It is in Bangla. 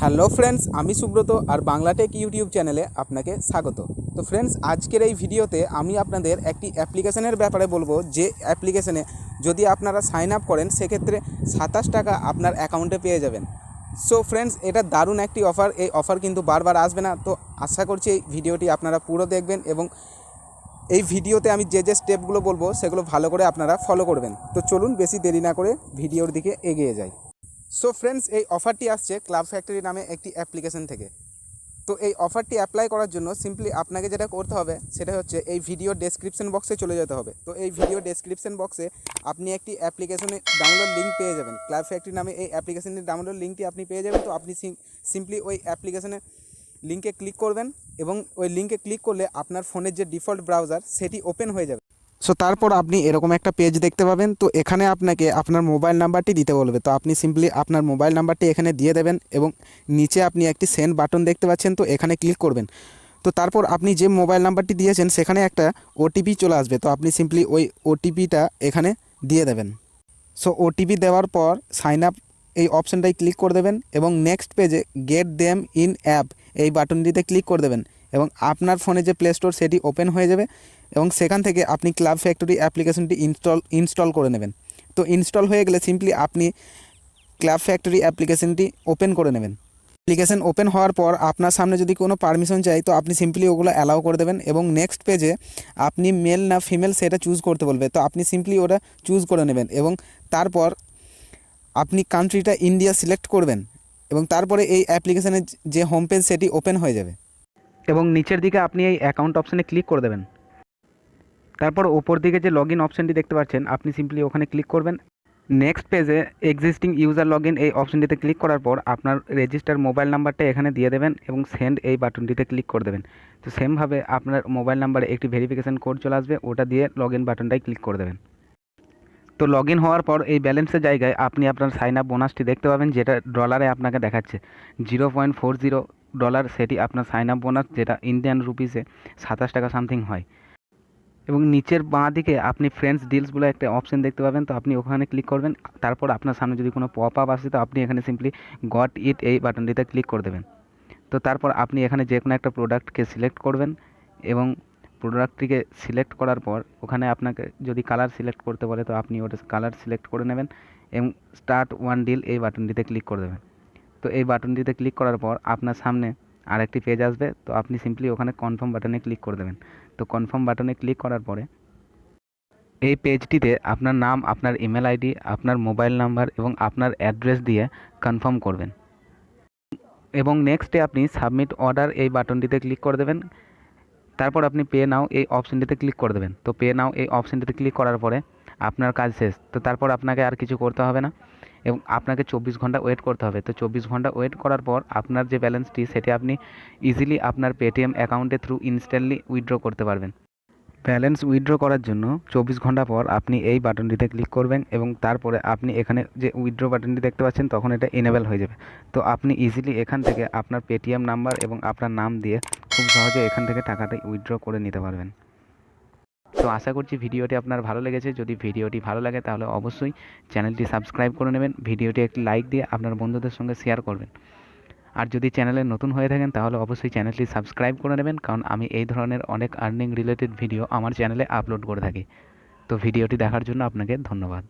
হ্যালো ফ্রেন্ডস, আমি সুব্রত আর বাংলাটেক ইউটিউব চ্যানেলে আপনাকে স্বাগত। তো ফ্রেন্ডস, আজকের এই ভিডিওতে আমি আপনাদের একটি অ্যাপ্লিকেশনের ব্যাপারে বলবো, যে অ্যাপ্লিকেশনে যদি আপনারা সাইন আপ করেন সেক্ষেত্রে 27 টাকা আপনার অ্যাকাউন্টে পেয়ে যাবেন। সো ফ্রেন্ডস, এটা দারুণ একটি অফার। এই অফার কিন্তু বারবার আসবে না। তো আশা করছি এই ভিডিওটি আপনারা পুরো দেখবেন এবং এই ভিডিওতে আমি যে স্টেপগুলো বলবো সেগুলো ভালো করে আপনারা ফলো করবেন। তো চলুন বেশি দেরি না করে ভিডিওর দিকে এগিয়ে যাই। সো ফ্রেন্ডস, এই অফারটি আসছে ক্লাব ফ্যাক্টরি নামে একটি অ্যাপ্লিকেশন থেকে। তো এই অফারটি অ্যাপ্লাই করার জন্য সিম্পলি আপনাকে যেটা করতে হবে সেটা হচ্ছে এই ভিডিও ডেসক্রিপশন বক্সে চলে যেতে হবে। তো এই ভিডিও ডেসক্রিপশন বক্সে আপনি একটি অ্যাপ্লিকেশনে ডাউনলোড লিঙ্ক পেয়ে যাবেন। ক্লাব ফ্যাক্টরি নামে এই অ্যাপ্লিকেশনের ডাউনলোড লিঙ্কটি আপনি পেয়ে যাবেন। তো আপনি সিম্পলি ওই অ্যাপ্লিকেশনের লিঙ্কে ক্লিক করবেন এবং ওই লিঙ্কে ক্লিক করলে আপনার ফোনের যে ডিফল্ট ব্রাউজার সেটি ওপেন হয়ে যাবে। সো তারপর আপনি এরকম একটা পেজ দেখতে পাবেন। তো এখানে আপনাকে আপনার মোবাইল নাম্বারটি দিতে বলবে। তো আপনি সিম্পলি আপনার মোবাইল নাম্বারটি এখানে দিয়ে দেবেন এবং নিচে আপনি একটি সেন্ড বাটন দেখতে পাচ্ছেন, তো এখানে ক্লিক করবেন। তো তারপর আপনি যে মোবাইল নাম্বারটি দিয়েছেন সেখানে একটা ওটিপি চলে আসবে। তো আপনি সিম্পলি ওই ওটিপিটা এখানে দিয়ে দেবেন। সো ওটিপি দেওয়ার পর সাইন আপ এই অপশানটাই ক্লিক করে দেবেন এবং নেক্সট পেজে গেট দেম ইন অ্যাপ এই বাটনটিতে ক্লিক করে দেবেন এবং আপনার ফোনে যে প্লে স্টোর সেটি ওপেন হয়ে যাবে এবং সেখান থেকে আপনি ক্লাব ফ্যাক্টরি অ্যাপ্লিকেশনটি ইনস্টল করে নেবেন। তো ইনস্টল হয়ে গেলে সিম্পলি আপনি ক্লাব ফ্যাক্টরি অ্যাপ্লিকেশনটি ওপেন করে নেবেন। অ্যাপ্লিকেশন ওপেন হওয়ার পর আপনার সামনে যদি কোনো পারমিশন চাই তো আপনি সিম্পলি ওগুলো অ্যালাউ করে দেবেন এবং নেক্সট পেজে আপনি মেল না ফিমেল সেটা চুজ করতে বলবে। তো আপনি সিম্পলি ওটা চুজ করে নেবেন এবং তারপর আপনি কান্ট্রিটা ইন্ডিয়া সিলেক্ট করবেন এবং তারপরে এই অ্যাপ্লিকেশনের যে হোম পেজ সেটি ওপেন হয়ে যাবে এবং নিচের দিকে আপনি এই অ্যাকাউন্ট অপশানে ক্লিক করে দেবেন। তারপর ওপর দিকে যে লগ ইন অপশানটি দেখতে পাচ্ছেন আপনি সিম্পলি ওখানে ক্লিক করবেন। নেক্সট পেজে এক্সিস্টিং ইউজার লগ ইন এই অপশানটিতে ক্লিক করার পর আপনার রেজিস্টার মোবাইল নাম্বারটা এখানে দিয়ে দেবেন এবং সেন্ড এই বাটনটিতে ক্লিক করে দেবেন। তো সেমভাবে আপনার মোবাইল নাম্বারে একটি ভেরিফিকেশান কোড চলে আসবে, ওটা দিয়ে লগ ইন বাটনটাই ক্লিক করে দেবেন। তো লগ ইন হওয়ার পর এই ব্যালেন্সের জায়গায় আপনি আপনার সাইন আপ বোনাসটি দেখতে পাবেন, যেটা ডলারে আপনাকে দেখাচ্ছে $0.40। সেটি আপনার সাইন আপ বোনাস, যেটা ইন্ডিয়ান রুপিসে 27 টাকা সামথিং হয়। এবং নিচের বাঁ দিকে আপনি ফ্রেন্ডস ডিলস বলে একটা অপশন দেখতে পাবেন। তো আপনি ওখানে ক্লিক করবেন। তারপর আপনার সামনে যদি কোনো পপ আপ আসে তো আপনি এখানে সিম্পলি গট ইট এই বাটনটিতে ক্লিক করে দেবেন। তো তারপর আপনি এখানে যে কোনো একটা প্রোডাক্টকে সিলেক্ট করবেন এবং প্রোডাক্টটিকে সিলেক্ট করার পর ওখানে আপনাকে যদি কালার সিলেক্ট করতে বলে তো আপনি ওটা কালার সিলেক্ট করে নেবেন এবং স্টার্ট ওয়ান ডিল এই বাটনটিতে ক্লিক করে দেবেন। তো এই বাটনটিতে ক্লিক করার পর আপনার সামনে আরেকটি পেজ আসবে। তো আপনি সিম্পলি ওখানে কনফার্ম বাটনে ক্লিক করে দেবেন। তো কনফার্ম বাটনে ক্লিক করার পরে এই পেজটিতে আপনার নাম, আপনার ইমেল আইডি, আপনার মোবাইল নাম্বার এবং আপনার অ্যাড্রেস দিয়ে কনফার্ম করবেন এবং নেক্সটে আপনি সাবমিট অর্ডার এই বাটনটিতে ক্লিক করে দেবেন। তারপর আপনি পে নাও এই অপশানটিতে ক্লিক করে দেবেন। তো পে নাও এই অপশানটিতে ক্লিক করার পরে আপনার কাজ শেষ। তো তারপর আপনাকে আর কিছু করতে হবে না এবং আপনাকে 24 ঘন্টা ওয়েট করতে হবে। তো 24 ঘন্টা ওয়েট করার পর আপনার যে ব্যালেন্সটি সেটি আপনি ইজিলি আপনার পেটিএম অ্যাকাউন্টে থ্রু ইনস্ট্যান্টলি উইথড্র করতে পারবেন। ব্যালেন্স উইথড্র করার জন্য 24 ঘন্টা পর আপনি এই বাটনটিতে ক্লিক করবেন এবং তারপরে আপনি এখানে যে উইথড্র বাটনটি দেখতে পাচ্ছেন তখন এটা এনেবল হয়ে যাবে। তো আপনি ইজিলি এখান থেকে আপনার পেটিএম নাম্বার এবং আপনার নাম দিয়ে খুব সহজে এখান থেকে টাকাটা উইথড্র করে নিতে পারবেন। তো আশা করছি ভিডিওটি আপনার ভালো লেগেছে। যদি ভিডিওটি ভালো লাগে তাহলে অবশ্যই চ্যানেলটি সাবস্ক্রাইব করে নেবেন, ভিডিওটি একটি লাইক দিয়ে আপনার বন্ধুদের সঙ্গে শেয়ার করবেন। আর যদি চ্যানেলে নতুন হয়ে থাকেন তাহলে অবশ্যই চ্যানেলটি সাবস্ক্রাইব করে নেবেন, কারণ আমি এই ধরনের অনেক আর্নিং রিলেটেড ভিডিও আমার চ্যানেলে আপলোড করে থাকি। তো ভিডিওটি দেখার জন্য আপনাকে ধন্যবাদ।